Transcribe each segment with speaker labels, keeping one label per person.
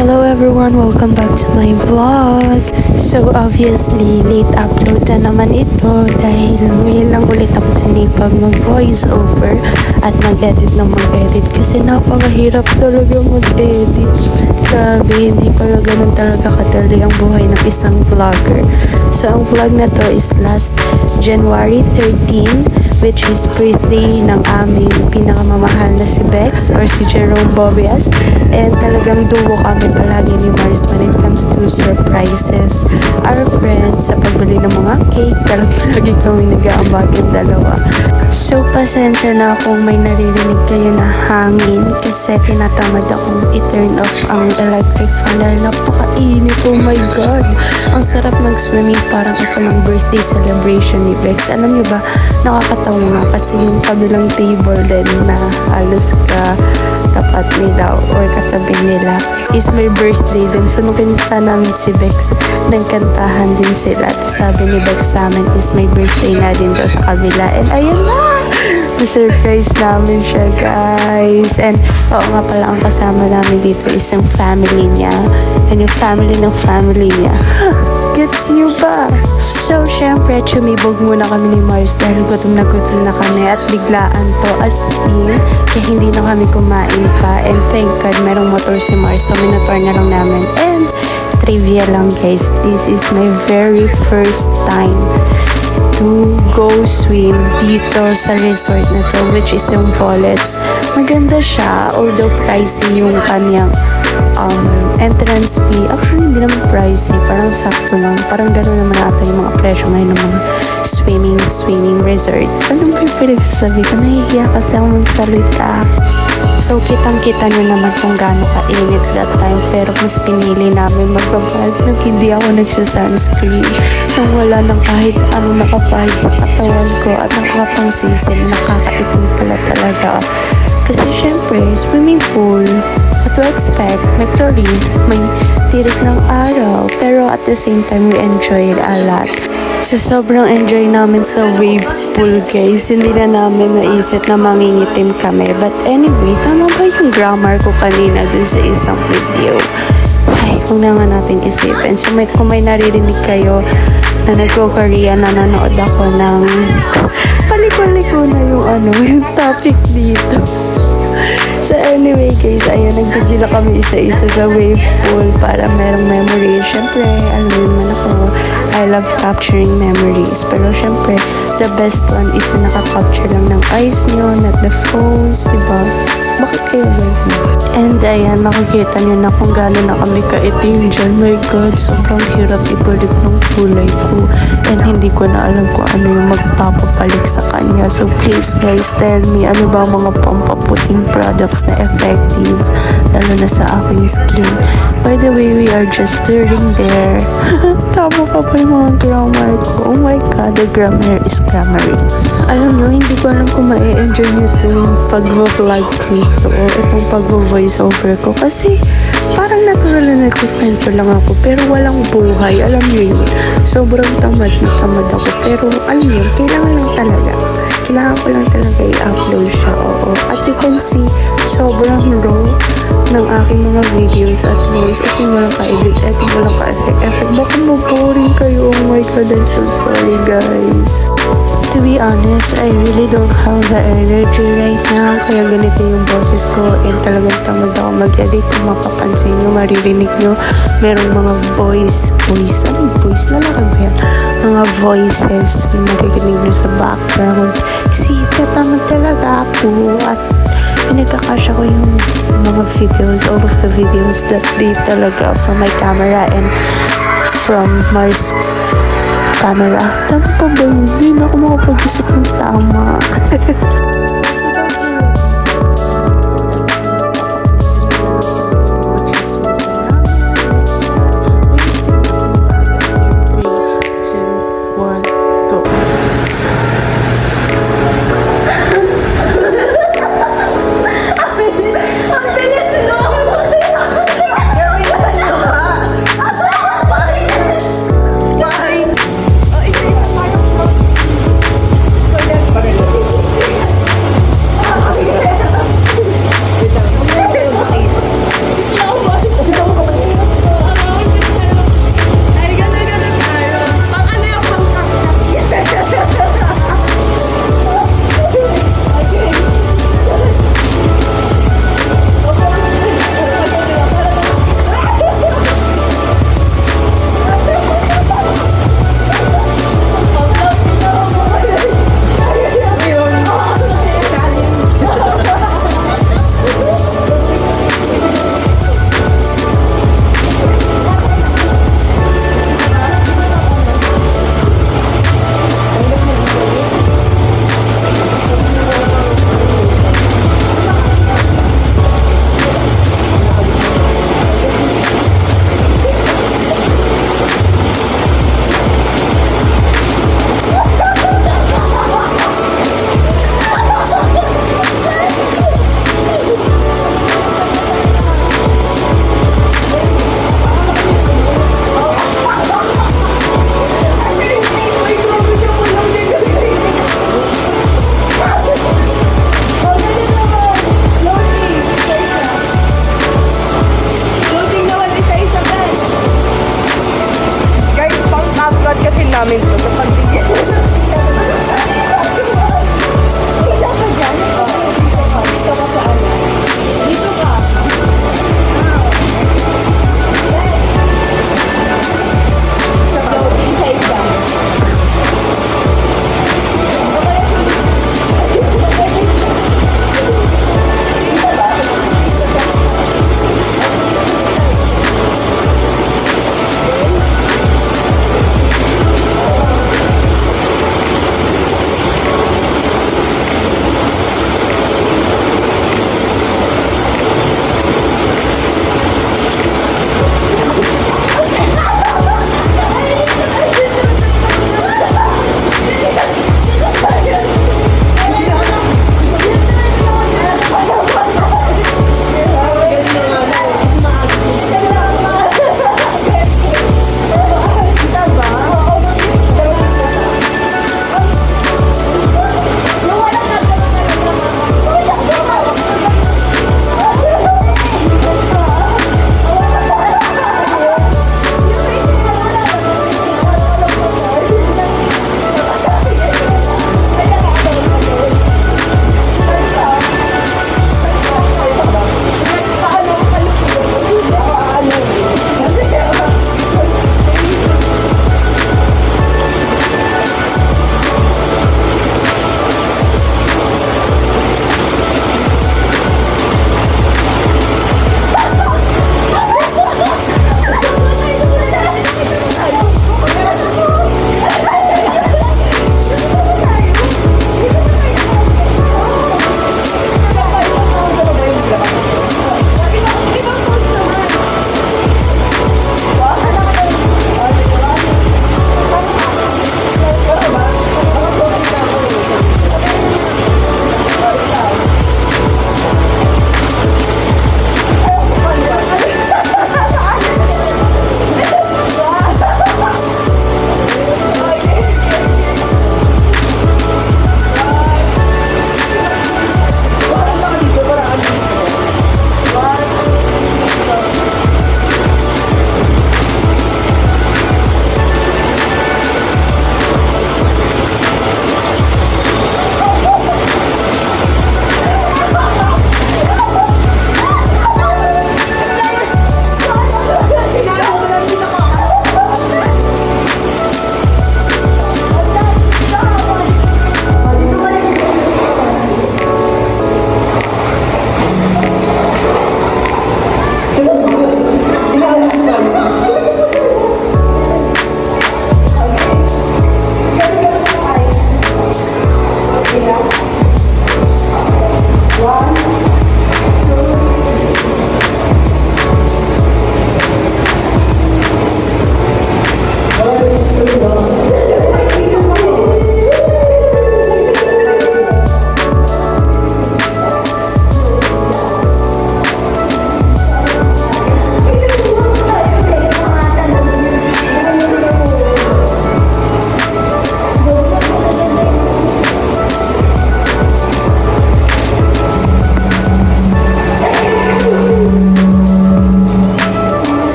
Speaker 1: Hello everyone! Welcome back to my vlog! So obviously, late upload na naman ito dahil ngayon lang ulit ako sinipag mag-voice over at mag-edit ng mag-edit kasi napakahirap talaga mag-edit. Grabe, hindi pala ganun talaga kadali ang buhay ng isang vlogger. So ang vlog na to is last January 13, which is birthday ng aming pinakamamahal na si Bex or si Jerome Bobias, and talagang duo kami palagi ni Mars when it comes to surprises. Our friends sa pagbili ng mga cake, talagang lagi kami nag-aambagin dalawa. So pasensya na kung may naririnig kayo na hangin kasi tinatamad akong i-turn off ang electric fan dahil napakainit. Oh my god, ang sarap mag-swimming, parang ito ng birthday celebration ni Bex. Alam niyo ba, nakakatawa nga kasi yung kabilang table din na halos tapat nila or katabi nila is may birthday din. So nung kinita namin si Bex, nagkantahan din sila. Sabi ni Bex sa amin is may birthday na din daw sa kabila, and ayun na, surprise namin siya, guys. And oo nga pala, ang kasama namin dito is yung family niya and yung family ng family niya. Gets niyo ba? So syempre chumibog muna kami ni Mars dahil gutom na kami at biglaan to, as in kaya hindi na kami kumain pa, and thank God merong motor si Mars, so minotor na lang namin. And trivia lang guys, this is my very first time to go swim dito sa resort na to, which is yung Bullets. Maganda siya, although pricey yung kanyang entrance fee. Actually, hindi naman pricey, parang sakto lang. Parang gano'n naman ata yung mga presyo ngayon ng mga swimming resort. Ano ba yung pinagsasabi ko? Nahihiya kasi ako magsalita. So, kitang-kita nyo naman kung gaano ka-init that time, pero mas pinili namin magbabayad nung hindi ako nagsusunscreen, nang wala nang kahit ano nakapahid sa katawan ko at nakakapangsisin, nakakaitim pala talaga. Kasi syempre, swimming pool, what to expect, may chlorine, may tirik ng araw, pero at the same time, we enjoyed a lot. So, sobrang enjoy namin sa wave pool, guys. Hindi na namin naisip na mangingitim kami. But anyway, tama ba yung grammar ko kanina dun sa isang video? Ay, huwag naman natin isipin. So, kung may naririnig kayo na nagko-Korea, nanonood ako ng paliko-liko na yung topic dito. So anyway guys, ayan, nagkadila kami isa-isa sa wave pool para merong memory. Syempre, alam mo naman ako, I love capturing memories. Pero syempre, the best one is yung nakakapture lang ng eyes nyo, not the phones, diba? Bakit kayo guys? And ayan, makikita nyo na kung gano'n na kami kaitim dyan. My God, sobrang hirap ibalik ng kulay ko. And hindi ko na alam kung ano yung magpapabalik sa kanya. So please guys, tell me, ano ba ang mga pampaputing products na effective, lalo na sa aking skin. By the way, we are just turning there. Tama pa ba yung mga grammar ko? Oh my God, the grammar is grammering. Alam nyo, hindi ko alam kung ma-enjoy nyo itong pag-vlog ko o itong pag-voice over ko. Kasi parang natural na nagkukwento lang ako pero walang buhay. Alam nyo yun, sobrang tamad ako. Pero alam nyo, kailangan ko lang talaga i-upload siya. Oo. At you can see, sobrang raw ng aking mga videos at voice kasi walang ka-edit at walang ka-effect. Baka mag-boring kayo. Oh my God, I'm so sorry guys. To be honest, I really don't have the energy right now. Kaya ganito yung boses ko, and talagang tamad ako mag-edit. Kung mapapansin nyo, maririnig nyo, merong mga voice, lalakad ba yan? Mga voices na maririnig nyo sa background. Kasi tatamad talaga ako at pinagkakasya ko yung mga videos, all of the videos that they talaga from my camera and from Mars camera. Tama pa ba? Hindi na ako makapag-isip ng tama.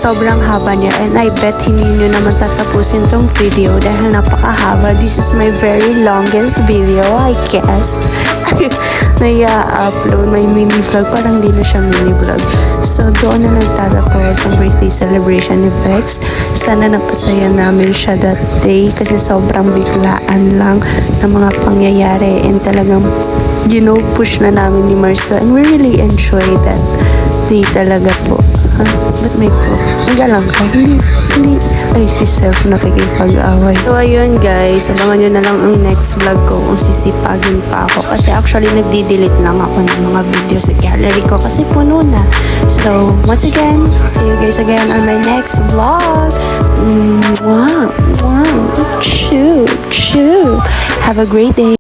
Speaker 1: sobrang haba niya and I bet hindi nyo naman tatapusin tong video dahil napakahaba. This is my very longest video, I guess. Naya-upload my mini vlog, parang di na siya mini vlog. So doon na nagtatapos ang birthday celebration ni Bex. Sana napasaya namin siya that day kasi sobrang biglaan lang ng mga pangyayari and talagang push na namin ni Mars to and we really enjoy that day talaga po. Ba't may po? Magalang ka? Hindi. Ay, si Seth nakikipag-away. So, ayun guys. Abangan nyo na lang ang next vlog ko kung sisipagin pa ako. Kasi actually, nagdi-delete lang ako ng mga video sa gallery ko kasi puno na. So, once again, see you guys again on my next vlog. Wow. Choo. Have a great day.